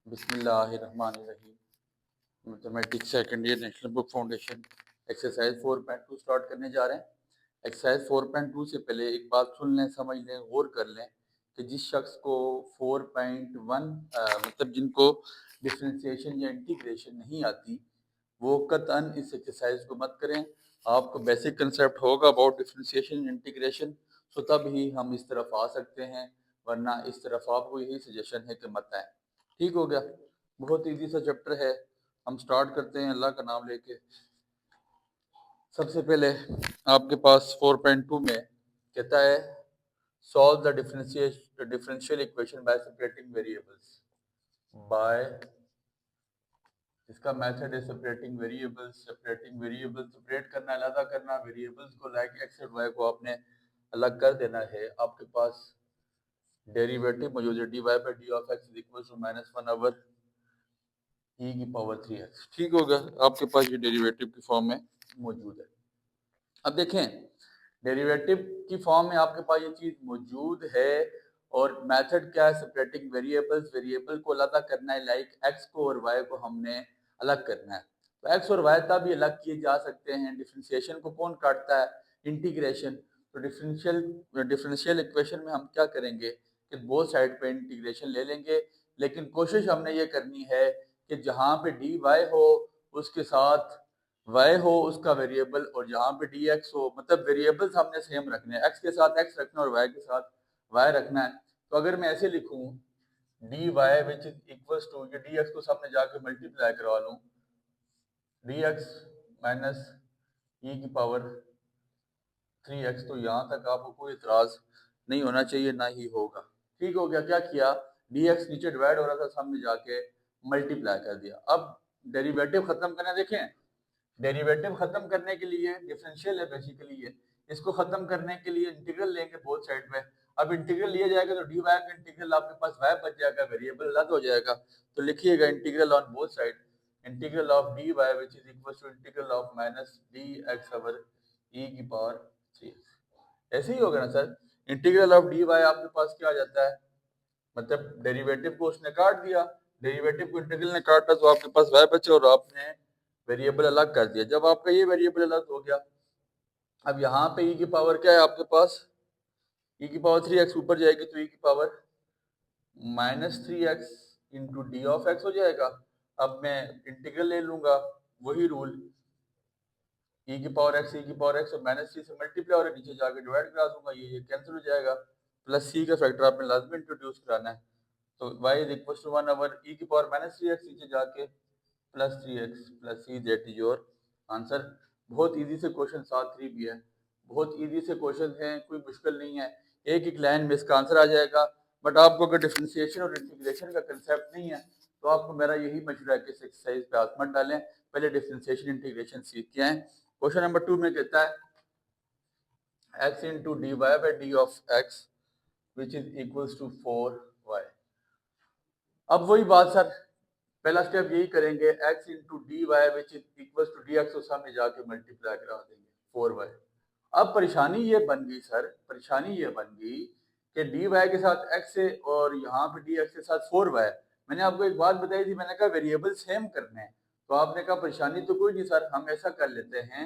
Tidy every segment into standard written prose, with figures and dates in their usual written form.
बिस्मिल्लाहिर्रहमानिर्रहीम। Mathematics second year national book foundation exercise 4.2 start करने जा रहे हैं। एक्सरसाइज 4.2 से पहले एक बात सुन लें, समझ लें, गौर कर लें कि जिस शख्स को 4.1 मतलब जिनको डिफरेंशिएशन या इंटीग्रेशन नहीं आती वो कतन इस एक्सरसाइज को मत करें। आपको बेसिक कंसेप्ट होगा अबाउट डिफरेंशिएशन इंटीग्रेशन, तो तब ही हम इस तरफ आ सकते हैं, वरना इस तरफ आपको यही सजेशन है कि मत आए। ठीक हो गया। बहुत इजी सा चैप्टर है, हम स्टार्ट करते हैं अल्लाह का नाम लेके। सबसे पहले आपके पास 4.2 में कहता है solve the differential equation by separating variables. By इसका मेथड है separating variables. Separating variables separate करना, अलग करना। वेरिएबल्स को लाइक एक्स और वाई को आपने अलग कर देना है। आपके पास डेरिवेटिव मौजूद है, d y by d of x is equal to -1 over e की पावर 3x। ठीक होगा, आपके पास ये डेरिवेटिव की फॉर्म में मौजूद है। अब देखें, डेरिवेटिव की फॉर्म में आपके पास ये चीज मौजूद है और मेथड क्या है, सेपरेटिंग वेरिएबल्स। वेरिएबल को अलग करना है, लाइक एक्स को और वाई को हमने अलग करना है। तो एक्स और वाई तब भी अलग किए जा सकते हैं। डिफरेंशिएशन को कौन काटता है? इंटीग्रेशन। तो डिफरेंशियल इक्वेशन में हम क्या करेंगे कि बोथ साइड पे इंटीग्रेशन ले लेंगे, लेकिन कोशिश हमने ये करनी है कि जहाँ पे डी वाई हो उसके साथ वाई हो उसका वेरिएबल, और जहाँ पे डी एक्स हो, मतलब वेरिएबल्स हमने सेम रखने हैं, एक्स के साथ एक्स रखना और वाई के साथ वाई रखना है। तो अगर मैं ऐसे लिखूँ d y which is equal to, ये डी एक्स को सामने जाके मल्टीप्लाई करवा लूँ, डी एक्स माइनस ई की पावर 3x। तो यहाँ तक आपको कोई इतराज नहीं होना चाहिए, ना ही होगा। ठीक हो गया। क्या किया, dx नीचे डिवाइड हो रहा था, सामने जाके मल्टीप्लाई कर दिया। अब डेरिवेटिव खत्म करना, देखें डेरिवेटिव खत्म करने के लिए डिफरेंशियल है बेसिकली ये, इसको खत्म करने के लिए इंटीग्रल लेंगे बोथ साइड में। अब इंटीग्रल लिया जाएगा तो डी वाई का इंटीग्रल आपके पास वाई बच जाएगा, वेरिएबल अलग हो जाएगा। तो लिखिएगा integral on both side, integral of d y which is equal to integral of minus d x over e की पावर 3x। ऐसे ही होगा ना sir, integral of d y आपके पास क्या आ जाता है, मतलब डेरिवेटिव को उसने काट दिया, डेरिवेटिव को इंटीग्रल ने काटा तो आपके पास वाई बचे और आपने वेरिएबल अलग कर दिया। जब आपका ये वेरिएबल अलग हो गया, अब यहाँ पे ई की पावर क्या है आपके पास, ई की पावर 3x ऊपर जाएगी तो ई की power -3x into d of x हो जाएगा। अब मैं इंटीग्रल ले लूंगा, वही रूल, ई की पावर एक्स और -3 से मल्टीप्लाई और नीचे जाके डिवाइड करा दूंगा, ये कैंसिल हो जाएगा। प्लस सी का फैक्टर आपने लाजमी इंट्रोड्यूस कराना है। तो y is equal to 1 over e की पावर -3x नीचे जाके plus 3x plus c, that is your answer. बहुत इजी से क्वेश्चन 7-3 भी है, बहुत इजी से क्वेश्चन है, कोई मुश्किल नहीं है। एक एक लाइन में इसका आंसर आ जाएगा। बट आपको अगर डिफरेंशिएशन और इंटीग्रेशन का कंसेप्ट नहीं है तो आपको मेरा यही मशवरा है कि इस एक्सरसाइज पे हाथ मत डालें, पहले डिफरेंशिएशन इंटीग्रेशन सीख के आए। क्वेश्चन नंबर 2 में कहता है x into d y by d of x which is equals to 4y। अब वही बात सर, पहला स्टेप यही करेंगे, x into d y which is equals to d x को सामने जाके मल्टीप्लाई करा देंगे 4y। अब परेशानी ये बन गई सर, परेशानी ये बन गई कि डी वाई के साथ x है और यहाँ पे डी एक्स के साथ 4y। मैंने आपको एक बात बताई थी, मैंने कहा वेरिएबल सेम करने हैं, तो आपने कहा परेशानी तो कोई नहीं सर, हम ऐसा कर लेते हैं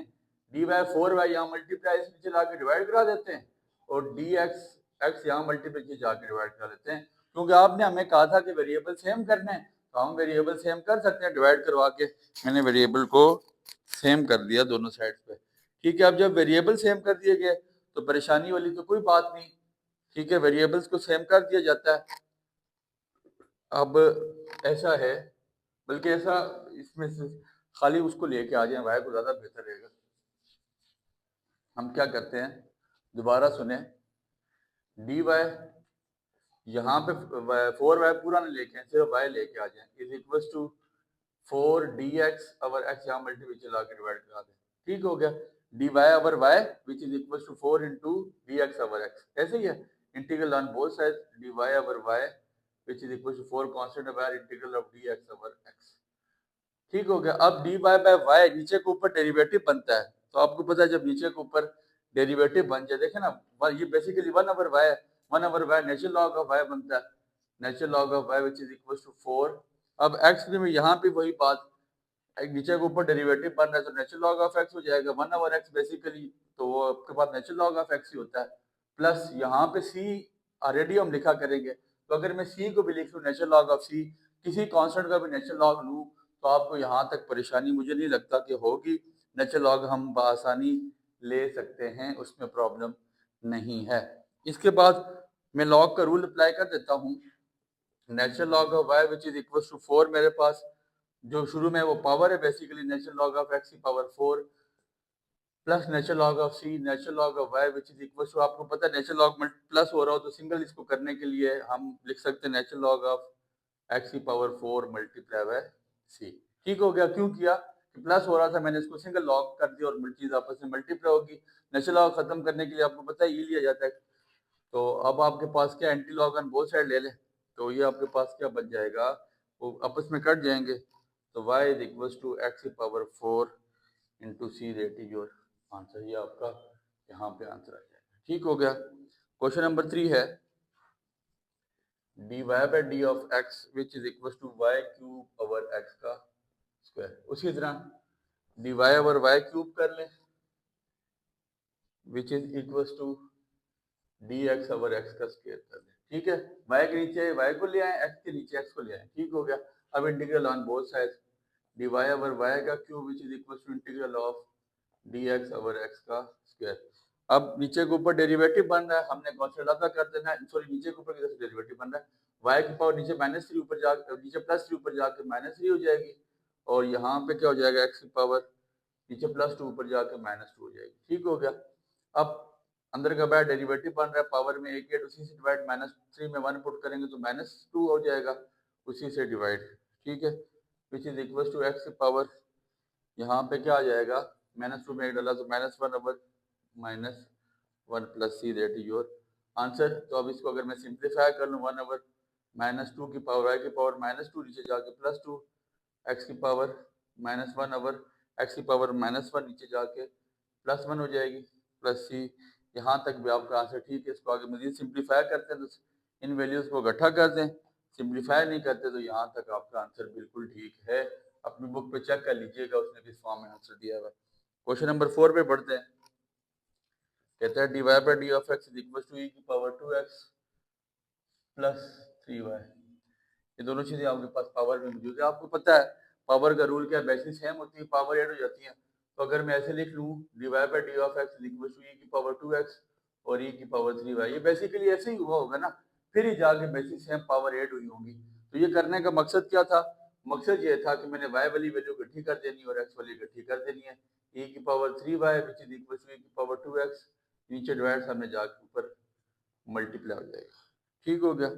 डी वाई 4y यहाँ मल्टीप्लाई नीचे लाके डिवाइड करा देते हैं और डी एक्स एक्स यहाँ मल्टीप्लाई जाके डिवाइड करा देते हैं, क्योंकि आपने हमें कहा था कि वेरिएबल सेम करने हैं। तो हम वेरिएबल सेम कर सकते हैं डिवाइड करवा के। मैंने वेरिएबल को सेम कर दिया दोनों साइड पे। ठीक है, अब जब वेरिएबल सेम कर दिए गए तो परेशानी वाली तो कोई बात नहीं। ठीक है, वेरिएबल्स को सेम कर दिया जाता है। अब ऐसा है, बल्कि ऐसा इसमें से खाली उसको लेके आ जाए वाई को ज़्यादा बेहतर रहेगा। हम क्या करते हैं, दोबारा सुने, डी वाई यहाँ पे 4y पूरा नहीं लेके आए, सिर्फ y लेके आ जाए, is equal to 4dx over x यहाँ मल्टीप्लाई चला के डिवाइड करा दें। ठीक हो गया, dy over y which is equal to 4 into dx over x। ऐसे ही है, integral on both side dy over y which is equal to 4 constant over integral of dx over x। ठीक हो गया। अब dy बाय y नीचे के ऊपर डेरिवेटिव बनता है, तो आपको पता है जब नीचे के ऊपर डेरिवेटिव बन जाए, देखे ना, ये basically 1 over y, 1 over y natural log of y बनता है, natural log of y which is equal to 4 अब x3 में यहाँ पे वही बात, एक नीचे के ऊपर डेरिवेटिव बन रहा है तो नेचुरल लॉग ऑफ x हो जाएगा 1/x बेसिकली, तो वो आपके पास नेचुरल लॉग ऑफ x ही होता है। प्लस यहाँ पे c ऑलरेडी हम लिखा करेंगे, तो अगर मैं c को भी लिख लूँ नेचुरल लॉग ऑफ c, किसी कांस्टेंट का भी नेचुरल लॉग लूँ, तो आपको यहाँ तक परेशानी मुझे नहीं लगता कि होगी। नेचुरल लॉग हम बआसानी ले सकते हैं, उसमें प्रॉब्लम नहीं है। इसके बाद मैं लॉग का रूल अप्लाई कर देता हूँ। Natural log of y which is equal to 4, मेरे पास जो शुरू में वो पावर है basically natural log of x की power 4 plus natural log of c natural log of y which is equal to, आपको पता है नेचुरल लॉग में प्लस हो रहा हो तो सिंगल इसको करने के लिए हम लिख सकते हैं नेचुरल लॉग ऑफ x की पावर 4 मल्टीप्लाई बाय c। ठीक हो गया, क्यों किया कि प्लस हो रहा था, मैंने इसको सिंगल लॉग कर दिया और चीज आपस में मल्टीप्लाई होगी। नेचुरल लॉग खत्म करने के लिए आपको पता है ये लिया जाता है, तो अब आपके पास क्या anti log on both side ले लें, तो ये आपके पास क्या बन जाएगा, वो आपस में कट जाएंगे, तो y is equal to x की power 4 into c, that is your answer. ये आपका यहाँ पे आंसर आ जाएगा। ठीक हो गया। क्वेश्चन नंबर 3 है dy by d of x which is equal to y cube over x का स्क्वायर। उसी तरह dy ओवर y क्यूब कर लें which is equal to dx over x का स्क्वायर कर लें। ठीक है, y के नीचे y को ले आए, x के नीचे x को ले आए। ठीक हो गया। अब integral on both side dy over y का cube which is equal to integral of dx over x का स्क्वायर। अब नीचे के ऊपर डेरिवेटिव बन रहा है, हमने कॉन्स्टेंट अदा कर देना है, सॉरी नीचे के ऊपर किधर से डेरिवेटिव बन रहा है, y की पावर नीचे -3 ऊपर जाकर नीचे +3 ऊपर जाकर -3 हो जाएगी, और यहाँ पे क्या हो जाएगा x की पावर नीचे +2 ऊपर जाकर -2 हो जाएगी। ठीक हो गया। अब अंदर का बाहर डेरिवेटिव बन रहा है, पावर में एक उसी से डिवाइड, -3 में 1 पुट करेंगे तो -2 हो जाएगा, उसी से डिवाइड। ठीक है, which is equal to x की पावर, यहाँ पे क्या आ जाएगा, -2 में एक डाला तो -1 over -1 plus c, that is your answer. तो अब इसको अगर मैं सिंप्लीफाई कर लूँ 1 ओवर -2 की पावर y की पावर -2 नीचे जाके +2 x की पावर -1 ओवर x की पावर -1 नीचे जाके +1 हो जाएगी प्लस सी। यहाँ तक भी आपका आंसर ठीक है। इसको आगे मजीद सिंप्लीफाई करते हैं तो इन वैल्यूज को इकट्ठा कर दें, सिंप्लीफाई नहीं करते तो यहाँ तक आपका आंसर बिल्कुल ठीक है। अपनी बुक पे चेक कर लीजिएगा, उसने किस फॉर्म में आंसर दिया हुआ है। क्वेश्चन नंबर 4 पे पढ़ते हैं। कहता है d y by d of x is equal to e की पावर 2x प्लस 3y। ये दोनों चीजें आपके पास पावर में मौजूद है। आपको पता है पावर का रूल क्या है, बेसिस सेम होती है, पावर ऐड हो जाती है। तो अगर मैं ऐसे लिख लूँ d y by d of x is equal to e की पावर 2x और ई की पावर 3y, ये बेसिकली ऐसे ही हुआ होगा ना, फिर ही जाके बेसिस सेम पावर ऐड हुई होंगी। तो ये करने का मकसद क्या था, मकसद ये था कि मैंने y वाली वैल्यू इकट्ठी कर देनी और x वाली इकट्ठी कर देनी है। e की power 3y which is equal to e की पावर 2x, नीचे डिवाइड सामने जाके ऊपर मल्टीप्लाई हो जाएगा। ठीक हो गया,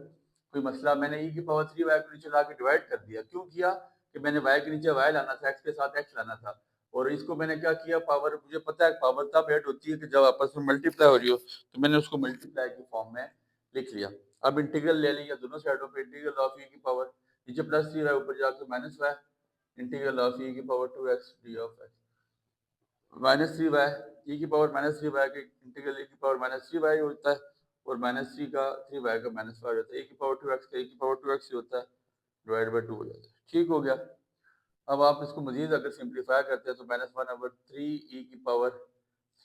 कोई मसला। मैंने e की पावर 3y को नीचे ला के डिवाइड कर दिया, क्यों किया कि मैंने y के नीचे y लाना था, x के साथ x लाना था, और इसको मैंने क्या किया, पावर मुझे पता है पावर तब ऐड होती है कि जब आपस में मल्टीप्लाई हो रही हो, तो मैंने उसको मल्टीप्लाई की फॉर्म में लिख लिया। अब इंटीग्रल ले लिया दोनों साइडों पे, इंटीग्रल ऑफ e की पावर नीचे +3y ऊपर जाकर -y, इंटीग्रल ऑफ e की power 2x D of x -3y, e की पावर -3y के इंटीग्रल e की पावर -3y होता है, और -3 का 3y का -y होता है, e की पावर 2x का e की पावर 2x ही होता है, डिवाइड बाय 2 हो जाता है। ठीक हो गया। अब आप इसको मजीद अगर सिंप्लीफाई करते हैं तो -1 ओवर 3 e की power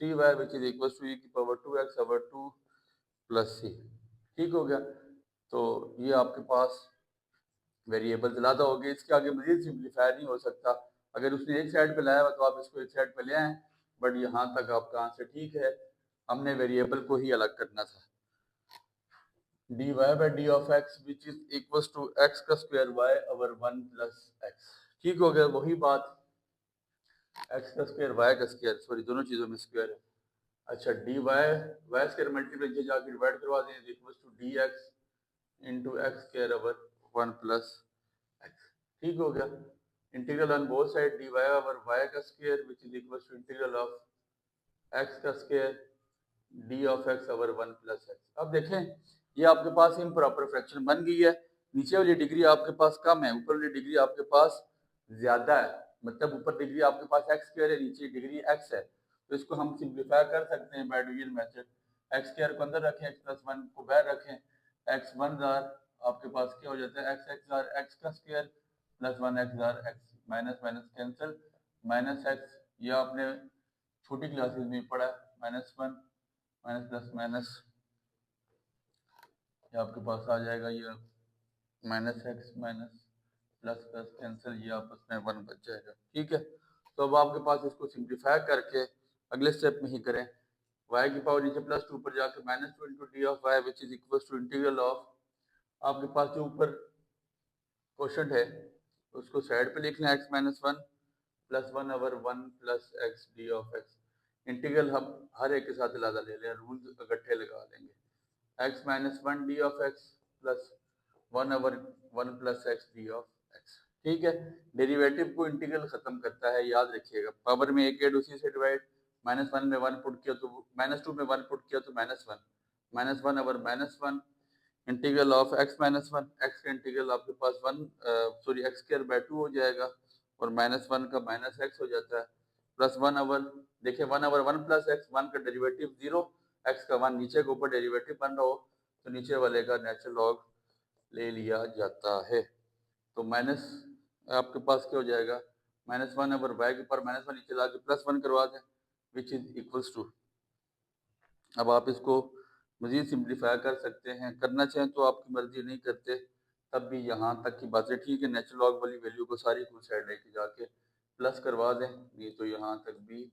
3y which is equal to e की power 2x over 2 plus c। ठीक हो गया। तो ये आपके पास वेरिएबल ज़्यादा हो गए, इसके आगे मजीद सिंप्लीफाई नहीं हो सकता। अगर उसने एक साइड पे लाया हुआ तो आप इसको एक साइड पे ले आए, बट यहाँ तक आपका आंसर ठीक है। हमने वेरिएबल को ही अलग करना था। D y by d of x which is equal to x का square y over 1 plus x. ठीक हो गया, वही बात, एक्स का स्क्वायर वाई का स्क्वायर, सॉरी दोनों चीज़ों में स्क्वायर है। अच्छा, d y y square multiply जाकर डिवाइड करवा दें, equal to d x into x square over 1 plus x. ठीक हो गया। Integral on both side d y over Y का square which is equal to integral of x का square d of x over 1 plus x. अब देखें ये आपके पास improper fraction बन गई है। नीचे वाली डिग्री आपके पास कम है, ऊपर वाली डिग्री आपके पास ज्यादा है, मतलब ऊपर डिग्री आपके पास एक्स स्क्वायर है, नीचे डिग्री एक्स है। तो इसको हम सिंप्लीफाई कर सकते हैं by division method. X square को अंदर रखें, एक्स प्लस 1 को बाहर रखें, एक्स 1 जार आपके पास क्या हो जाता है, एक्स एक्स जार एक्स का square plus 1x x minus minus cancel minus x, यह आपने छोटी क्लासेस में पढ़ा minus one minus plus minus, ये आपके पास आ जाएगा ये minus x minus plus plus cancel, ये आपस में वन बच जाएगा। ठीक है, तो अब आपके पास इसको सिंप्लीफाई करके अगले स्टेप में ही करें, y की पावर नीचे प्लस टू पर जाकर minus two into d of y which is equal to integral of, आपके पास जो ऊपर क्वेश्चन है उसको साइड पे लिखना है x minus one plus one over one plus x d of x, integral हम हर एक के साथ अलग ले लें, रूल इकट्ठे लगा लेंगे, x minus one d of x plus one over one plus x d of x. ठीक है, डेरिवेटिव को इंटीग्रल खत्म करता है, याद रखिएगा, पावर में एक ऐड उसी से डिवाइड, माइनस वन में वन पुट किया तो माइनस टू में वन पुट किया तो minus one over minus one integral of x minus one, x का इंटीग्रल आपके पास one sorry x square by two हो जाएगा और माइनस वन का माइनस एक्स हो जाता है, प्लस वन ओवर, देखिए one over one plus x, one का डेरिवेटिव जीरो, एक्स का वन नीचे के ऊपर डेरिवेटिव बन रहा हो तो नीचे वाले का नेचुरल लॉग ले लिया जाता है, तो माइनस आपके पास क्या हो जाएगा, माइनस वन ओवर वाई के ऊपर माइनस वन नीचे ला के प्लस वन करवा दें विच इज इक्वल्स टू, अब आप इसको मजीद सिंप्लीफाई कर सकते हैं, करना चाहें तो आपकी मर्जी, नहीं करते तब भी यहाँ तक की बातें ठीक है, नेचुरल लॉग वाली वैल्यू को सारी फुल साइड लेके जाके प्लस करवा दें, नहीं तो यहाँ तक भी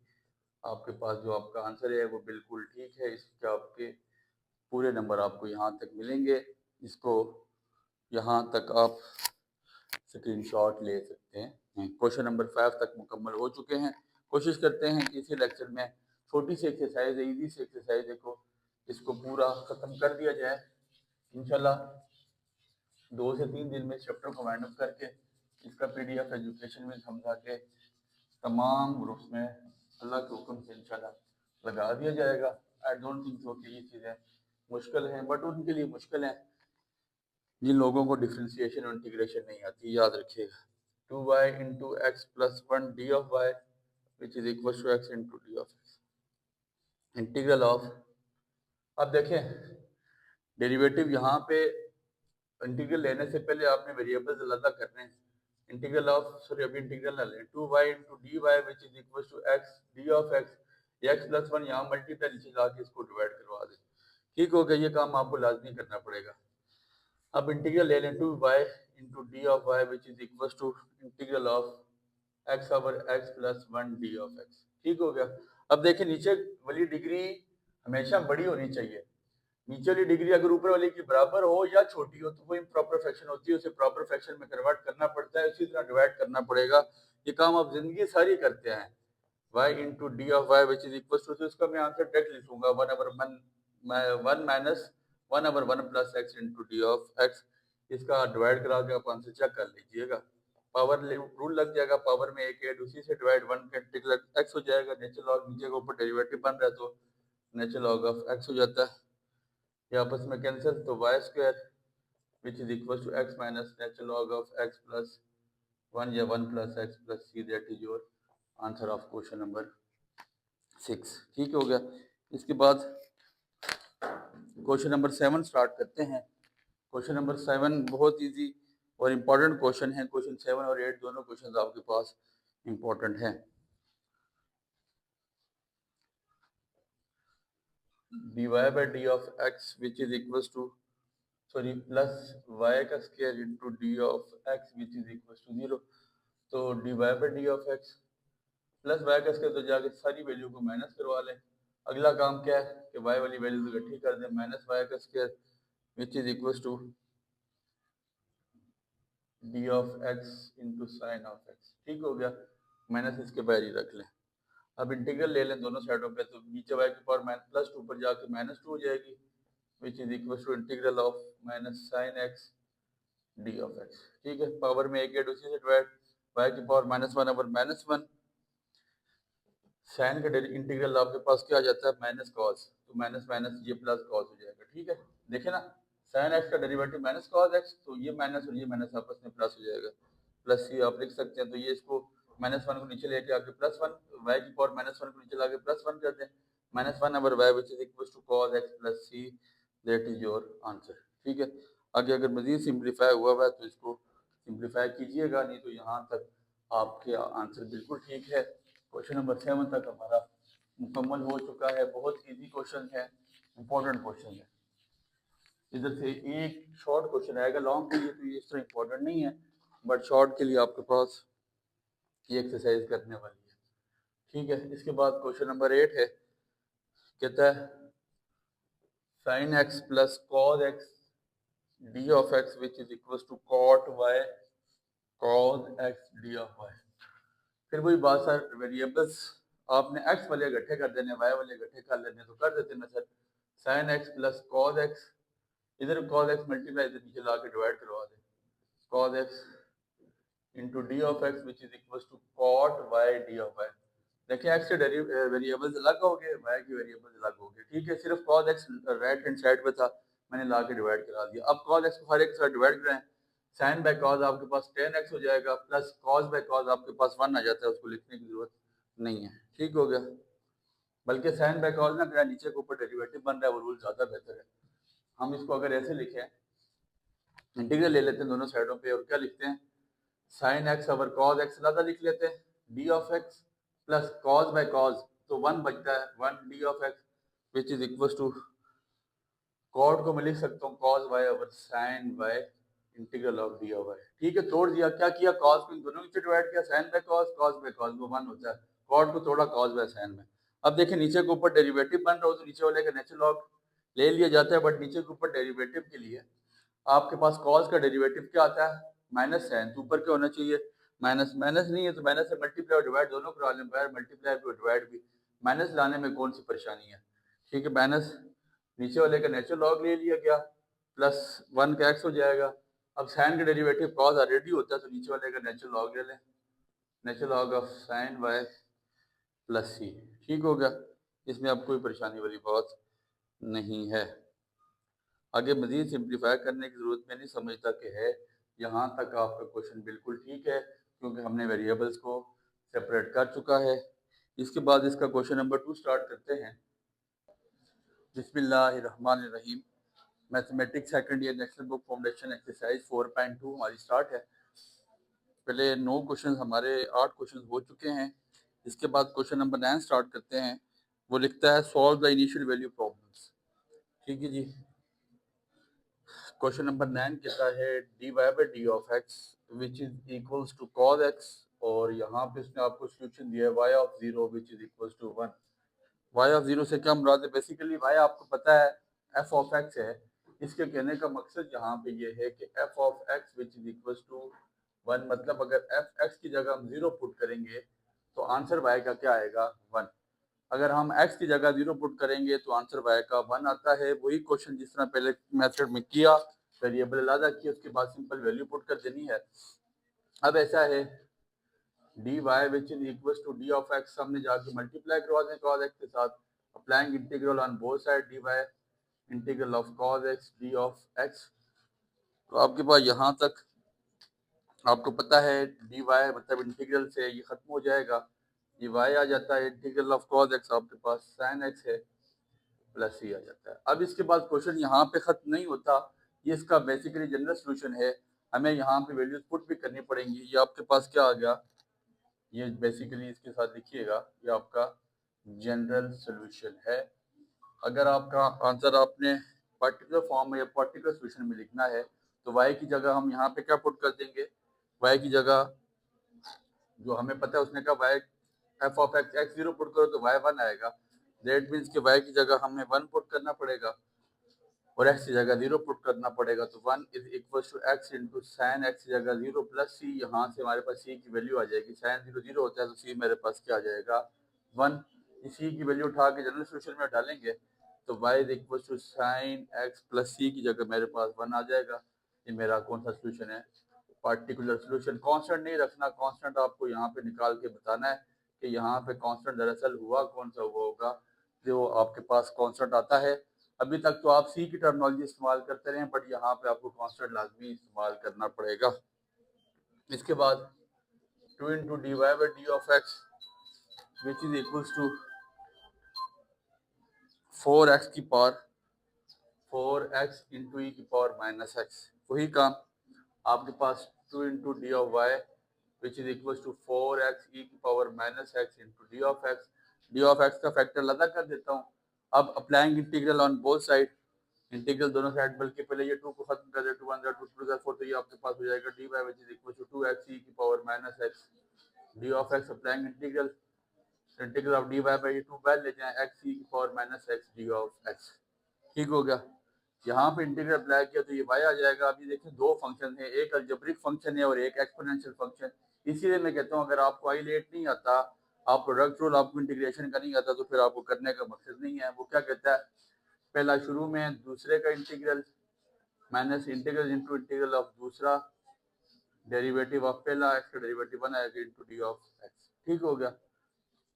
आपके पास जो आपका आंसर है वो बिल्कुल ठीक है, इसके आपके पूरे नंबर आपको यहाँ तक मिलेंगे, इसको यहाँ तक आप स्क्रीनशॉट ले सकते हैं। क्वेश्चन नंबर 5 तक मुकम्मल हो चुके हैं, कोशिश करते हैं कि इसी लेक्चर में छोटी सी एक्सरसाइज है, इजी सी एक्सरसाइज देखो, इसको पूरा ख़त्म कर दिया जाए इंशाल्लाह, 2 से 3 दिन में इस चैप्टर को वाइंड अप करके इसका PDF एजुकेशन में समझा के तमाम ग्रुप्स में अल्लाह के हुक्म से इंशाल्लाह लगा दिया जाएगा। आई डोंट थिंक सो कि ये चीज़ें मुश्किल हैं, बट उनके लिए मुश्किल हैं जिन लोगों को डिफ्रेंशिएशन और इंटीग्रेशन नहीं आती, याद रखिएगा, 2y into x plus one d of y which is equal to x into d of x, integral of, अब देखें डेरिवेटिव यहाँ पे इंटीग्रल लेने से पहले आपने वेरिएबल्स अलग करने हैं, इंटीग्रल ऑफ सॉरी अभी इंटीग्रल ना लें, 2y into d y which is equal to x d of x, x plus one यहाँ मल्टीप्लाई नीचे ला के इसको डिवाइड करवा दें, ठीक हो गया, ये काम आपको लाजमी करना पड़ेगा। अब इंटीग्रल ले लें 2y into d of y which is equal to integral of x over x plus one d of x, ठीक हो गया। अब देखिए नीचे वाली डिग्री हमेशा बड़ी होनी चाहिए, नीचे वाली डिग्री अगर ऊपर वाले की बराबर हो या छोटी हो तो वो इम्प्रॉपर फ्रैक्शन होती है, उसे प्रॉपर फ्रैक्शन में कन्वर्ट करना पड़ता है, उसी तरह डिवाइड करना पड़ेगा, ये काम आप जिंदगी सारी करते हैं, y into d of y which is equal to, इसका मैं आंसर डायरेक्ट लिखूंगा one over one minus one over one plus x into d of x, इसका डिवाइड करा के आप आंसर चेक कर लीजिएगा, पावर रूल लग जाएगा, पावर में एक ऐड उसी से डिवाइड वन का एक्स हो जाएगा, नेचुरल लॉग नीचे के ऊपर डेरिवेटिव बन रहा है तो नेचुरल लॉग ऑफ एक्स हो जाता है, ये आपस में कैंसिल, तो y square which is equal to x minus natural log of x plus one या one plus x plus c, that is your answer of question number 6, ठीक हो गया। इसके बाद क्वेश्चन नंबर 7 स्टार्ट करते हैं। क्वेश्चन नंबर 7 बहुत easy और इम्पोर्टेंट क्वेश्चन है, क्वेश्चन 7 और 8 दोनों क्वेश्चन आपके पास इम्पोर्टेंट हैं। dy by d of x which is equals to sorry plus y का square into d of x which is equal to 0, तो d y by d of x plus y का square, तो जाके सारी value को minus करवा लें, अगला काम क्या है कि y वाली वैल्यू इकट्ठी कर दें, माइनस वाई का square which is equal to d of x into sine of x, ठीक हो गया, माइनस इसके बाहर ही रख लें। अब इंटीग्रल ले लें दोनों साइडों पे, तो नीचे y की पावर माइनस प्लस टू पर जाके माइनस टू हो जाएगी which is equal to integral of minus sine x d of x, ठीक है, पावर में एक ऐड उसी से डिवाइड, y की power minus one over minus one, sine का इंटीग्रल आपके पास क्या आ जाता है माइनस कॉस, तो माइनस माइनस ये प्लस कॉस हो जाएगा, ठीक है, देखिए ना साइन एक्स का डेरिवेटिव माइनस कॉस एक्स, तो ये माइनस और ये माइनस आपस में प्लस हो जाएगा, प्लस सी आप लिख सकते हैं, तो ये इसको माइनस वन को नीचे लेके आके प्लस वन, वाई की पावर माइनस वन को नीचे लाके प्लस वन कर दें, minus one over y which is equal to cos x plus c, that is your answer, ठीक है। आगे अगर मजीद सिंप्लीफाई हुआ है तो इसको सिंप्लीफाई कीजिएगा, नहीं तो यहाँ तक आपके आंसर बिल्कुल ठीक है। क्वेश्चन नंबर 7 तक हमारा मुकम्मल हो चुका है। बहुत इजी क्वेश्चन है, इंपॉर्टेंट क्वेश्चन है। इधर से एक शॉर्ट क्वेश्चन आएगा, लॉन्ग के लिए तो ये इस तरह इंपॉर्टेंट नहीं है, बट शॉर्ट के लिए आपके पास ये एक्सरसाइज करने वाली है। ठीक है, इसके बाद क्वेश्चन नंबर 8 है, कहता है sin x plus cos x d of x which is equals to cot y cos x d of y। फिर वही बात सर, वेरिएबल्स आपने x वाले इकट्ठे कर देने, y वाले इकट्ठे कर लेने, तो कर देते ना sir. sin x plus cos x, इधर cos x मल्टीप्लाई इधर नीचे ला के डिवाइड करवा दें, cos x into d of x which is equal to cot y d of y. देखिए एक्स के वेरिएबल्स अलग हो गए, वाई के वेरिएबल्स अलग हो गए। ठीक है, सिर्फ cos x right hand side पे था, मैंने ला के डिवाइड करा दिया। अब कॉस एक्स को हर एक साथ डिवाइड कराएं, साइन बाय कॉस आपके पास टेन एक्स हो जाएगा, प्लस कॉस बाय कॉस आपके पास 1 आ जाता है, उसको लिखने की जरूरत नहीं है। ठीक हो गया, बल्कि साइन बाय कॉस ना करें, नीचे के ऊपर डेरिवेटिव बन रहा है, वो रूल ज़्यादा बेहतर है। हम इसको अगर ऐसे लिखें, इंटीग्रल ले लेते हैं दोनों साइडों पे, और क्या लिखते हैं, sine x over cos x ज़्यादा लिख लेते हैं, d of x plus cos by cos, तो 1 बचता है, 1 d of x which is equal to cot को मैं लिख सकता हूँ cos y over sine y integral of d of y. ठीक है, तोड़ दिया, क्या किया, कॉस को इन दोनों से डिवाइड किया, sine by cos, cos by cos वो 1 होता है, कॉट को तोड़ा कॉस बाय साइन में। अब देखिए नीचे के ऊपर डेरिवेटिव बन रहा हो तो नीचे वाले का नेचुरल लॉग ले लिया जाता है, बट नीचे के ऊपर डेरिवेटिव के लिए आपके पास कॉस का डेरिवेटिव क्या आता है, माइनस साइन, तो ऊपर क्या होना चाहिए, माइनस। माइनस नहीं है तो माइनस से मल्टीप्लाई और डिवाइड दोनों करा लें, बाहर मल्टीप्लाई और डिवाइड भी, माइनस लाने में कौन सी परेशानी है। ठीक है, माइनस नीचे वाले का नेचुरल लॉग ले लिया गया, प्लस 1 का एक्स हो जाएगा। अब साइन का डेरिवेटिव कॉस ऑलरेडी होता है, तो नीचे वाले का नेचुरल लॉग ले लें, natural log of sine y plus c. ठीक हो गया, इसमें अब कोई परेशानी वाली बात नहीं है। आगे मजीद सिंप्लीफाई करने की ज़रूरत मैं नहीं समझता कि है। यहाँ तक आपका क्वेश्चन बिल्कुल ठीक है, क्योंकि हमने वेरिएबल्स को सेपरेट कर चुका है। इसके बाद इसका क्वेश्चन नंबर 2 स्टार्ट करते हैं। बिस्मिल्लाहिर्रहमानिर्रहीम। Mathematics second year national book foundation exercise 4.2 हमारी स्टार्ट है। पहले 9 क्वेश्चन हमारे 8 क्वेश्चन हो चुके हैं। इसके बाद क्वेश्चन नंबर 9 स्टार्ट करते हैं। वो लिखता है solve the initial value problems. ठीक है जी, क्वेश्चन नंबर 9 कहता है d y by d of x which is equals to cos x, और यहाँ पे इसने आपको सोल्यूशन दिया है y of 0 which is equals to 1। Y of 0 से क्या मुराद है, बेसिकली वाई आपको पता है एफ ऑफ एक्स है। इसके कहने का मकसद यहाँ पे ये है कि f of x which is equals to 1, मतलब अगर एफ एक्स की जगह हम 0 पुट करेंगे तो आंसर वाई का क्या आएगा, 1। अगर हम x की जगह 0 पुट करेंगे तो आंसर y का 1 आता है। वही क्वेश्चन जिस तरह पहले मेथड में किया, वेरिएबल अलग किया, उसके बाद सिंपल वैल्यू पुट कर देनी है। अब ऐसा है d y which is equal to d of x, हमने जाके मल्टीप्लाई करवा दें कॉस एक्स के साथ, applying integral on both side d y integral of cos x d of x. तो आपके पास यहाँ तक आपको पता है डी वाई मतलब इंटीग्रल से ये खत्म हो जाएगा, ये y आ जाता है, इंटीग्रल ऑफ कॉस एक्स आपके पास साइन एक्स है प्लस सी आ जाता है। अब इसके बाद क्वेश्चन यहाँ पे खत्म नहीं होता, ये इसका बेसिकली जनरल सोल्यूशन है, हमें यहाँ पे वैल्यूज पुट भी करनी पड़ेंगी। ये आपके पास क्या आ गया, ये बेसिकली इसके साथ लिखिएगा, ये आपका जनरल सोल्यूशन है। अगर आपका आंसर आपने पर्टिकुलर फॉर्म में या पर्टिकुलर सोल्यूशन में लिखना है तो y की जगह हम यहाँ पे क्या पुट कर देंगे, y की जगह जो हमें पता है उसने कहा y F of x x 0 put करो तो y 1 आएगा। दैट मीन्स कि y की जगह हमें 1 पुट करना पड़ेगा और x की जगह 0 पुट करना पड़ेगा, तो 1 is equal to x into sine x की जगह 0 प्लस c। यहाँ से हमारे पास c की वैल्यू आ जाएगी, साइन 0 0 होता है तो c मेरे पास क्या आ जाएगा, 1। इस c की वैल्यू उठा के जनरल सोल्यूशन में डालेंगे तो y is equal to sine x plus c की जगह मेरे पास 1 आ जाएगा। ये मेरा कौन सा सोल्यूशन है, पार्टिकुलर सोल्यूशन। कांस्टेंट नहीं रखना, कांस्टेंट आपको यहाँ पे निकाल के बताना है कि यहाँ पे कांस्टेंट दरअसल हुआ कौन सा हुआ होगा जो आपके पास कांस्टेंट आता है। अभी तक तो आप सी की टर्मिनोलॉजी इस्तेमाल करते रहे, बट यहाँ पे आपको कांस्टेंट लाजमी इस्तेमाल करना पड़ेगा। इसके बाद 2 into d y by d of x which is equals to 4x की पावर 4x इंटू ई की पावर माइनस एक्स। वही काम आपके पास 2 into d of y which is equals to 4x e की power minus x into d of x. d of x का factor अलग कर देता हूँ. अब applying integral on both side, integral दोनों साइड, बल्कि पहले ये 2 को खत्म कर दे, 2 1 2 2 4, तो ये आपके पास हो जाएगा dy which is equals to 2x e की power minus x d of x. Applying integral, integral of dy by 2 बाहर ले जाएं, x e की power minus x d of x. ठीक हो गया. यहाँ पे इंटीग्रल अप्लाई किया तो ये y आ जाएगा. अभी देखिए दो फंक्शन है, एक अलजेब्रिक फंक्शन है और एक एक्सपोनेंशियल फंक्शन. इसीलिए मैं कहता हूँ अगर आपको आइलेट नहीं आता, आप प्रोडक्ट रूल, आपको इंटीग्रेशन का नहीं आता, तो फिर आपको करने का मकसद नहीं है. वो क्या कहता है, पहला शुरू में दूसरे का integral minus integral into integral of दूसरा, डेरिवेटिव ऑफ पहला, एक्स का डेरिवेटिव बनाएगा इंटू डी ऑफ एक्स. ठीक हो गया.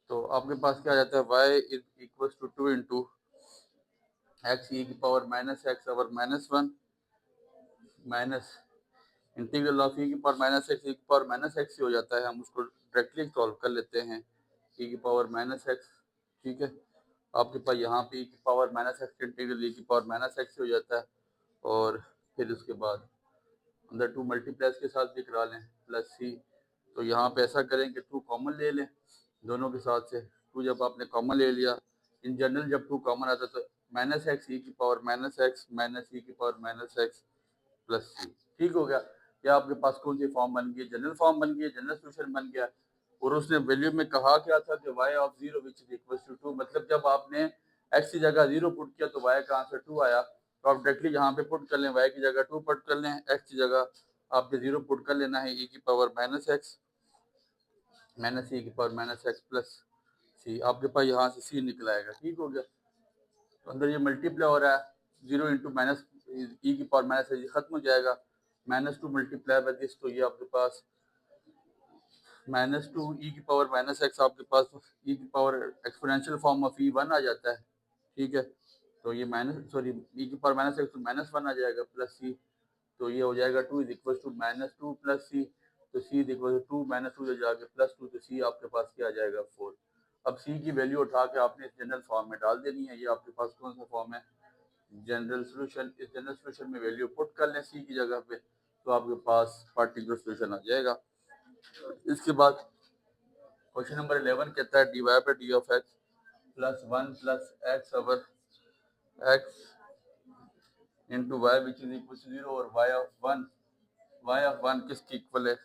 तो आपके पास क्या आ जाता है, y is equal to 2 into x e की power minus x over minus 1 minus integral of e की पावर माइनस एक्स ई की पावर माइनस एक्स हो जाता है. हम उसको डायरेक्टली सॉल्व कर लेते हैं, ई की पावर माइनस एक्स. ठीक है. आपके पास यहाँ पे ई की पावर माइनस एक्स इंटीग्रल ई की पावर माइनस एक्स हो जाता है. और फिर उसके बाद अंदर 2 मल्टीप्लस के साथ भी करा लें प्लस सी. तो यहाँ पे ऐसा करें कि 2 कॉमन ले लें दोनों के साथ से. 2 जब आपने कॉमन ले लिया, इन जनरल जब 2 कॉमन आता तो माइनस एक्स ई की पावर माइनस एक्स माइनस ई की power minus x plus c. ठीक हो गया. या आपके पास कौन सी फॉर्म बन गई, जनरल फॉर्म बन गई, जनरल सोल्यूशन बन गया. और उसने वैल्यू में कहा क्या था कि y of 0 which is equal to 2, मतलब जब आपने x की जगह 0 पुट किया तो y का आंसर 2 आया. तो आप डायरेक्टली यहाँ पे पुट कर लें, y की जगह 2 पुट कर लें, x की जगह आपके 0 पुट कर लेना है, e की पावर माइनस एक्स माइनस ई की power minus x plus c. आपके पास यहाँ से c निकल आएगा. ठीक हो गया. तो अंदर ये मल्टीप्लाई हो रहा है, 0 इंटू माइनस ई की पावर माइनस एक्स खत्म हो जाएगा, माइनस 2 मल्टीप्लाई बाय दिस, तो ये आपके पास माइनस 2 ई की पावर माइनस एक्स, आपके पास ई की पावर एक्सपोनेंशियल फॉर्म ऑफ ई 1 आ जाता है. ठीक है. तो ये माइनस सॉरी ई की पावर माइनस एक्स तो माइनस 1 आ जाएगा प्लस सी. तो ये हो जाएगा 2 is equal to minus 2 plus c. तो c is equal to 2 minus 2 जाके प्लस 2, तो सी आपके पास क्या आ जाएगा 4. अब सी की वैल्यू उठा के आपने इस जनरल फॉर्म में डाल देनी है. ये आपके पास कौन सा फॉर्म है, जनरल सोल्यूशन. इस जनरल सोल्यूशन में वैल्यू पुट कर लें सी की जगह पे, तो आपके पास पार्टिकुलर सोल्यूशन आ जाएगा. इसके बाद क्वेश्चन नंबर 11 कहता है d y by d of x plus 1 plus x over x into y which is equal to 0 और वाई ऑफ 1 किसकी इक्वल है,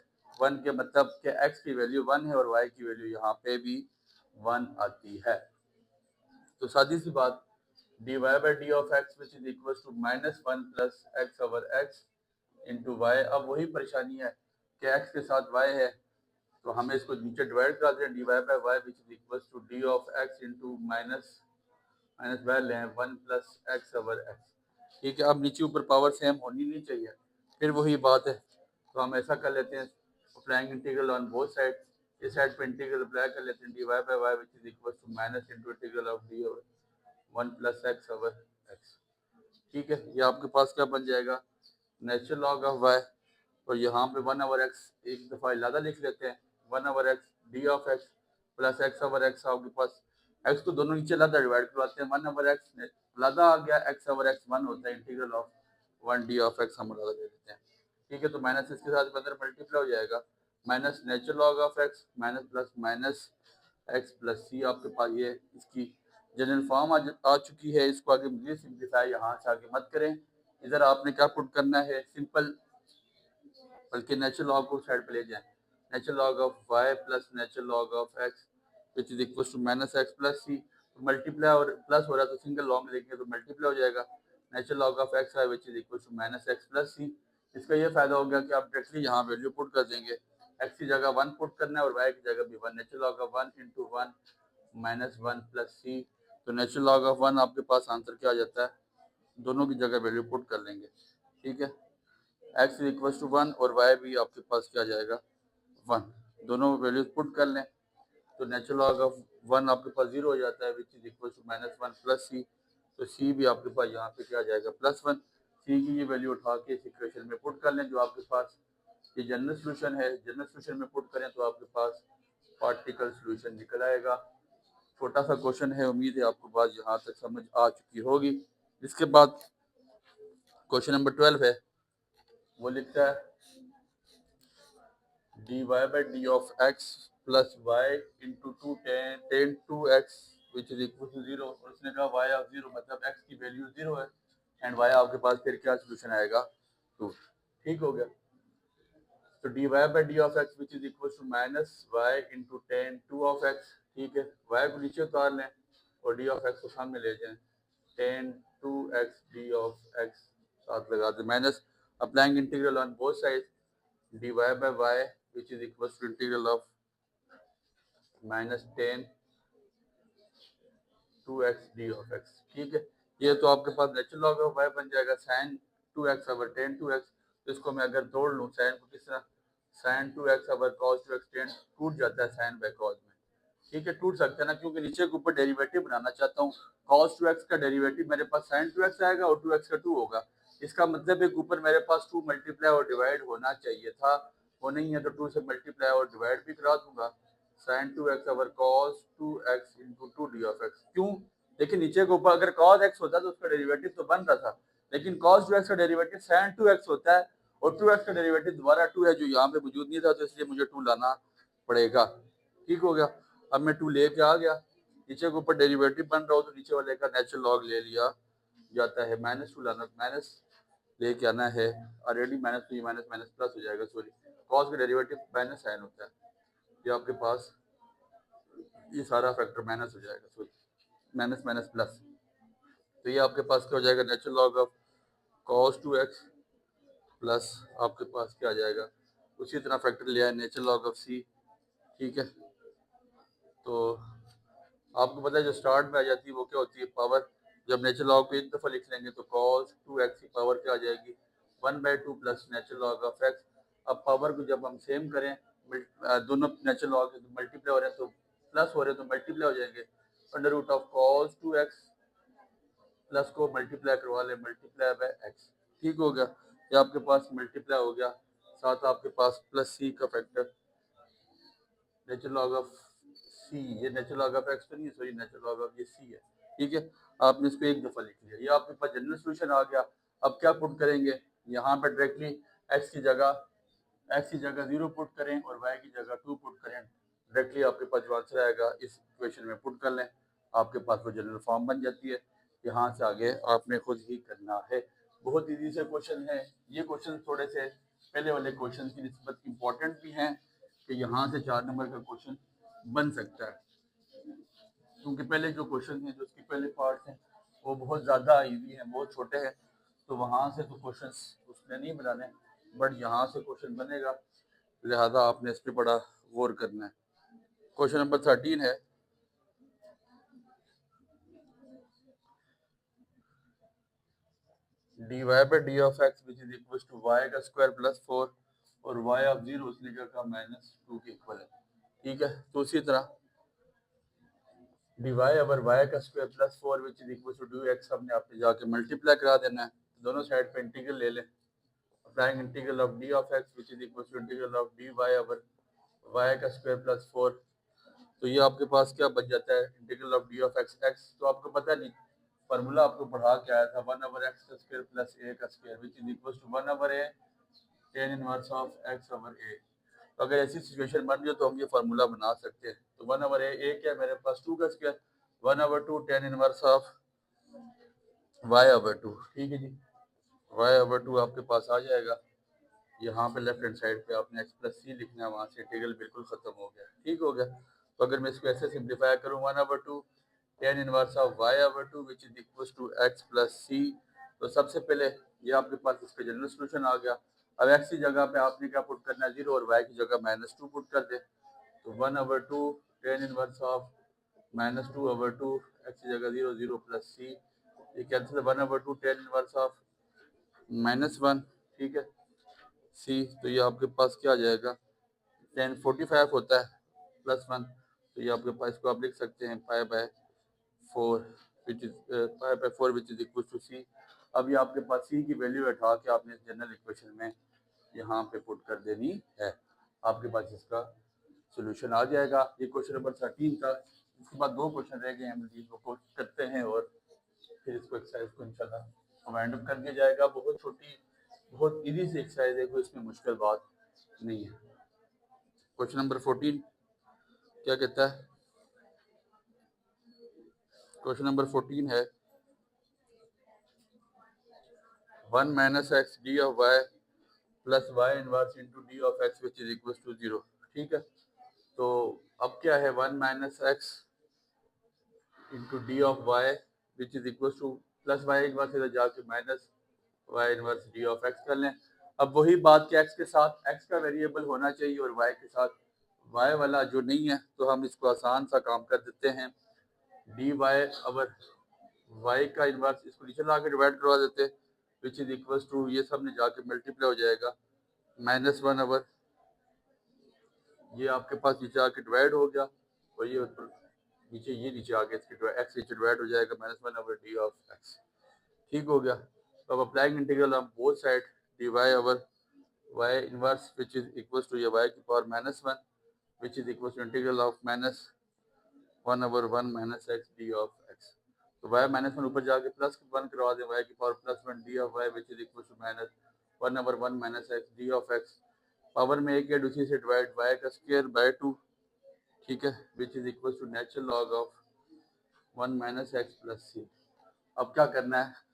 1 के मतलब कि x की वैल्यू 1 है और y की वैल्यू यहाँ पे भी 1 आती है. तो सादी सी बात, d y by d of x which is equal to minus 1 plus x over x into y. अब वही परेशानी है कि x के साथ y है, तो हमें इसको नीचे डिवाइड कर दें, d y by y which is equal to d of x into minus minus y लें 1 प्लस एक्स ओवर एक्स. ठीक है. अब नीचे ऊपर पावर सेम होनी नहीं चाहिए, फिर वही बात है. तो हम ऐसा कर लेते हैं, applying integral on both side. इस साइड पे इंटीग्रल अप्लाई कर लेते हैं, d y by y which is equal to minus into integral of d over 1 plus x over x. ठीक है. ये आपके पास क्या बन जाएगा, नेचुरल लॉग ऑफ वाई. और यहाँ पे 1 ओवर एक्स एक दफ़ा ज़्यादा लिख लेते हैं, 1 over x d of x plus x over x. आपके पास एक्स को दोनों नीचे लादा डिवाइड करवाते हैं, 1 ओवर एक्स लादा आ गया, एक्स ओवर एक्स 1 होता है, integral of 1 d of x हम लादा दे देते हैं. ठीक है. तो माइनस इसके साथ अंदर मल्टीप्लाई हो जाएगा, minus natural log of x minus plus minus x plus c. आपके पास ये इसकी जनरल फॉर्म आ चुकी है. इसको आगे मुझे सिंप्लीफाई यहाँ से आगे मत करें, इधर आपने क्या पुट करना है, सिंपल, बल्कि नेचुरल लॉग को साइड पे ले जाएं. Natural log of y plus natural log of x which is equal to minus x plus c. तो मल्टीप्लाई और प्लस हो रहा है तो सिंगल लॉन्ग लेंगे तो मल्टीप्लाई हो जाएगा, natural log of x y which is equal to minus x plus c. इसका ये फायदा हो गया कि आप डायरेक्टली यहाँ वैल्यू पुट कर देंगे, एक्स की जगह 1 पुट करना है और वाई की जगह भी 1. Natural log of 1 into 1 minus 1 plus c. तो नेचुरल लॉग ऑफ 1 आपके पास आंसर क्या आ जाता है, दोनों की जगह वैल्यू पुट कर लेंगे. ठीक है. एक्स इज इक्वल टू 1 और वाई भी आपके पास क्या जाएगा 1, दोनों वैल्यूज पुट कर लें. तो नेचुरल लॉग ऑफ 1 आपके पास 0 हो जाता है which is equal to minus 1 plus c. तो सी भी आपके पास यहाँ पे क्या जाएगा प्लस 1. सी की ये वैल्यू उठा के इस इक्वेशन में पुट कर लें, जो आपके पास ये जनरल सोल्यूशन है, जनरल सोल्यूशन में पुट करें तो आपके पास पार्टिकल सोल्यूशन निकल आएगा. छोटा सा क्वेश्चन है, उम्मीद है आपको बात यहाँ तक समझ आ चुकी होगी. इसके बाद क्वेश्चन नंबर 12 है, वो लिखता है dy by d of x plus y into 2 tan 2x which is equal to 0 और उसने कहा y of 0 मतलब x की वैल्यू 0 है एंड y आपके पास फिर क्या सोल्यूशन आएगा 2। ठीक हो गया। तो dy by d of x which is equal to minus y into tan 2 of x। ठीक है, y को नीचे उतार लें और d of x को सामने ले जाएं, tan 2x d of x साथ लगा दें minus applying integral on both side dy by y which is equal to integral of minus tan 2x d of x। ठीक है, ये तो आपके पास नेचुरल लॉग ऑफ y बन जाएगा sin 2x over tan 2x। तो इसको मैं अगर तोड़ लूँ sin को किस तरह, sin 2x over cos 2x tan टूट जाता है sin by cos में। ठीक है, टूट सकता है ना, क्योंकि नीचे के ऊपर डेरिवेटिव बनाना चाहता हूँ। cos 2x का डेरिवेटिव मेरे पास sin 2x आएगा और 2x का 2 होगा। इसका मतलब है ऊपर मेरे पास 2 मल्टीप्लाई और डिवाइड होना चाहिए था, वो नहीं है तो 2 से मल्टीप्लाई और डिवाइड भी करा दूंगा। sin 2x over cos 2x into 2 d of x। क्यों? देखिए नीचे के ऊपर अगर cos x होता तो उसका डेरिवेटिव तो बन रहा था, लेकिन cos 2x का डेरिवेटिव sin 2x होता है और 2x का डेरिवेटिव दोबारा 2 है जो यहाँ पे मौजूद नहीं था, तो इसलिए मुझे 2 लाना पड़ेगा। ठीक हो गया। अब मैं 2 लेके आ गया, नीचे के ऊपर डेरिवेटिव बन रहा हो तो नीचे वाले का नेचुरल लॉग ले लिया जाता है। -2 लाना, माइनस लेके आना है, already minus minus minus plus हो जाएगा। सॉरी, कॉस का डेरिवेटिव माइनस साइन होता है, ये आपके पास ये सारा फैक्टर माइनस हो जाएगा। सॉरी, माइनस माइनस प्लस, तो ये आपके पास क्या हो जाएगा, natural log of cos 2x plus आपके पास क्या आ जाएगा, उसी तरह फैक्टर लिया है नेचुरल लॉग ऑफ c। ठीक है, तो आपको पता है जो स्टार्ट में आ जाती है वो क्या होती है, पावर। जब नेचुरल लॉग को एक दफ़ा लिख लेंगे तो cos 2x की पावर क्या आ जाएगी, 1/2 plus natural log of x। अब पावर को जब हम सेम करें, दोनों नेचुरल लॉग मल्टीप्लाई हो रहे हैं तो प्लस हो रहे हैं तो मल्टीप्लाई हो जाएंगे, under root of cos 2x plus को मल्टीप्लाई करवा ले, मल्टीप्लाई बाय x। ठीक हो गया, ये आपके पास मल्टीप्लाई हो गया, साथ आपके पास प्लस c का factor natural log of c, ये नेचुरल लॉग ऑफ x तो नहीं, सॉरी नेचुरल लॉग ऑफ ये c है। ठीक है, आपने इसको एक दफा लिख लिया, ये आपके पास जनरल सॉल्यूशन आ गया। अब क्या पुट करेंगे, यहाँ पर डायरेक्टली x की जगह 0 पुट करें और y की जगह 2 पुट करें, डायरेक्टली आपके पास जो आंसर आएगा इस इक्वेशन में पुट कर लें, आपके पास वो जनरल फॉर्म बन जाती है। यहाँ से आगे आपने खुद ही करना है, बहुत इजी से क्वेश्चन है। ये क्वेश्चन थोड़े से पहले वाले क्वेश्चन की निस्बत इम्पोर्टेंट भी हैं कि यहाँ से 4 नंबर का क्वेश्चन बन सकता है, क्योंकि पहले जो क्वेश्चन हैं, जो उसके पहले पार्ट हैं, वो बहुत ज़्यादा इजी हैं, बहुत छोटे हैं, तो वहाँ से तो क्वेश्चन उसने नहीं बनाने, बट यहाँ से क्वेश्चन बनेगा, लिहाजा आपने इस पर बड़ा गौर करना है। क्वेश्चन नंबर 13 है, dy by d of x which is equals to y का स्क्वायर प्लस 4 और y ऑफ 0 उसने क्या कहा -2 के इक्वल है। ठीक है, तो उसी तरह dy ओवर y का square plus 4 which is equal to dx हमने आपने जाके मल्टीप्लाई करा देना है, दोनों साइड पे इंटीग्रल ले लें, applying integral of d of x which is equal to integral of dy over y का स्क्वायर प्लस 4। तो ये आपके पास क्या बच जाता है, integral of d of x। x तो आपको पता नहीं, फार्मूला आपको पढ़ा के आया था 1 ओवर x का स्क्वायर प्लस a का square which is equal to 1 over a tan inverse of x over a। तो अगर ऐसी सिचुएशन बन जाए तो हम ये फार्मूला बना सकते हैं। तो 1 ओवर a क्या है मेरे पास 2 का square, 1 over 2 tan inverse of y over 2। ठीक है जी, y ओवर 2 आपके पास आ जाएगा। यहाँ पे लेफ्ट हैंड साइड पे आपने x प्लस सी लिखना है, वहाँ से इंटीग्रल बिल्कुल खत्म हो गया। ठीक हो गया, तो अगर मैं इसको ऐसे सिंप्लीफाई करूँ 1 over 2 tan inverse of y over 2 which is equal to x plus c, तो सबसे पहले ये आपके पास इसका जनरल सॉल्यूशन आ गया। अब x की जगह पे आपने क्या पुट करना है 0 और y की जगह -2 पुट कर दे, तो 1 over 2 tan inverse of -2 over 2 x की जगह 0 0 प्लस सी, ये cancel 1 over 2 tan inverse of -1। ठीक है, सी, तो ये आपके पास क्या आ जाएगा, tan 45 होता है प्लस 1, तो ये आपके पास इसको आप लिख सकते हैं π/4 which is π/4 which is equal to c. अब ये आपके पास सी की वैल्यू उठा के आपने जनरल इक्वेशन में यहाँ पे पुट कर देनी है, आपके पास इसका सोल्यूशन आ जाएगा। ये क्वेश्चन नंबर 13 था। इसके बाद 2 क्वेश्चन रह गए, हम इसको करते हैं और फिर इसको एक्सरसाइज को इंशाल्लाह वाइंड अप कर दिया जाएगा। बहुत छोटी, बहुत इजी सी एक्सरसाइज है, कोई इसमें मुश्किल बात नहीं है। क्वेश्चन नंबर 14 क्या कहता है? क्वेश्चन नंबर 14 है 1 minus x d of y plus y inverse into d of x which is equal to 0। ठीक है, तो अब क्या है 1 minus x into d of y which is equal to plus y inverse इधर जाके minus y inverse d of x कर लें। अब वही बात कि एक्स के साथ एक्स का वेरिएबल होना चाहिए और वाई के साथ वाई वाला जो नहीं है, तो हम इसको आसान सा काम कर देते हैं। डी वाई अवर वाई का इनवर्स इसको नीचे ला के डिवाइड करवा देते, विच इज इक्वल टू ये सब ने जाके मल्टीप्लाई हो जाएगा -1 अवर, ये आपके पास नीचे आके डिवाइड हो गया और ये नीचे नीचे आके इसके एक्स नीचे डिवाइड हो जाएगा -1 अवर डी ऑफ एक्स। ठीक हो गया। तो अब applying integral on both side d y over y inverse which is equal to ये वाई की power -1 which is equal to integral of -1 over 1 minus x d of x. तो y -1 ऊपर जाके +1 करवा दें, वाई की power +1 d of y which is equal to -1 over 1 minus x d of x. Power में एक या दूसरी से डिवाइड वाई का स्क्वायर बाय 2, ठीक है, which is equal to natural log of 1 minus x plus c. अब क्या करना है,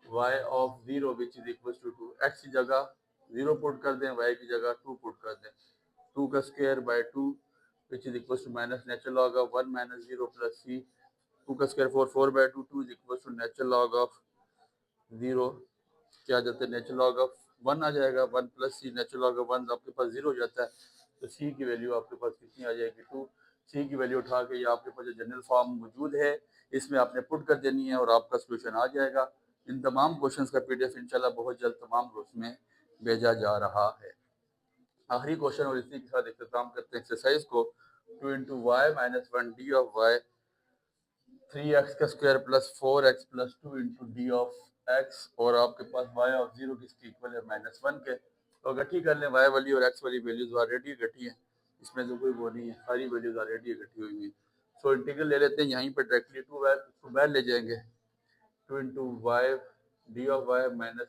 y of 0 which is equal to 2, x की जगह 0 पुट कर दें, y की जगह 2 पुट कर दें, 2 का square by 2 which is equal to minus natural log of 1 minus 0 plus c, 2 का square 4, 4 by 2, 2 is equal to natural log of 0 क्या जाता है, नेचुरल लॉग ऑफ 1 आ जाएगा, 1 plus c, natural log of 1 आपके पास 0 हो जाता है, तो सी की वैल्यू आपके पास कितनी आ जाएगी 2। सी की वैल्यू उठा के ये आपके पास जो जनरल फॉर्म मौजूद है इसमें आपने पुट कर देनी है और आपका सोल्यूशन आ जाएगा। इन तमाम क्वेश्चंस का पीडीएफ इंशाल्लाह बहुत जल्द तमाम ग्रुप्स में भेजा जा रहा है। आखिरी क्वेश्चन और इसी के साथ इख्तिताम करते हैं एक्सरसाइज को। 2 into y minus 1 d of y 3x का square plus 4x plus 2 into d of x, और आपके पास y ऑफ 0 किसके इक्वल है -1 के। तो गठी कर लें, y वाली और x वाली वैल्यूज ऑलरेडी गठी है, इसमें तो कोई वो नहीं है, सारी वैल्यूज ऑलरेडी गठी हुई है। सो इंटीग्रल ले लेते हैं यहीं पर डायरेक्टली 2 बाहर ले जाएंगे, 2 into y d of y minus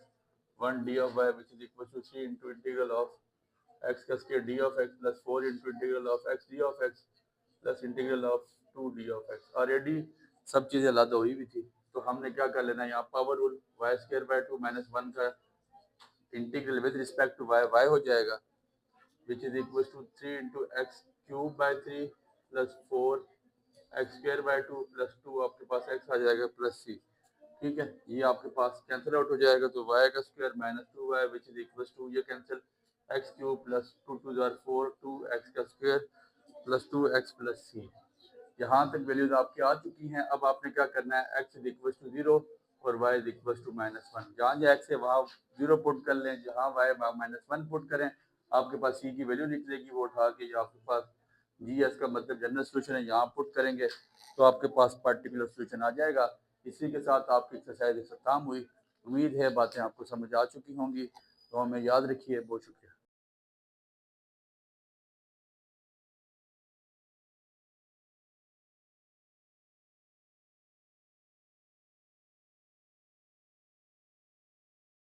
1 d of y which is equal to 3 into integral of x का square d of x plus 4 into integral of x d of x plus integral of 2 d of x। Already सब चीज़ें अलग हुई भी थी, तो हमने क्या कर लेना है यहाँ power rule, y square by 2 -1 का integral with respect to y y हो जाएगा which is equal to 3 into x cube by 3 plus 4 x square by 2 plus 2 आपके पास एक्स आ जाएगा प्लस सी। ठीक है, ये आपके पास कैंसिल आउट हो जाएगा, तो वाई का square -2y which is equal to ये cancel x cube plus 2 2 4 2 x का square plus 2 x plus c. यहाँ तक वैल्यूज आपकी आ चुकी हैं। अब आपने क्या करना है, x इज इक्वल टू 0 और y इज इक्वल टू -1, जहाँ जहाँ x है वहाँ 0 पुट कर लें, जहाँ y -1 पुट करें, आपके पास c की वैल्यू निकलेगी, वो उठा के आपके पास GS का मतलब जनरल सोल्यूशन है, यहाँ पुट करेंगे तो आपके पास पर्टिकुलर सोल्यूशन आ जाएगा। इसी के साथ आपकी एक्सरसाइज खत्म हुई। उम्मीद है बातें आपको समझ आ चुकी होंगी, तो हमें याद रखिए। बहुत शुक्रिया।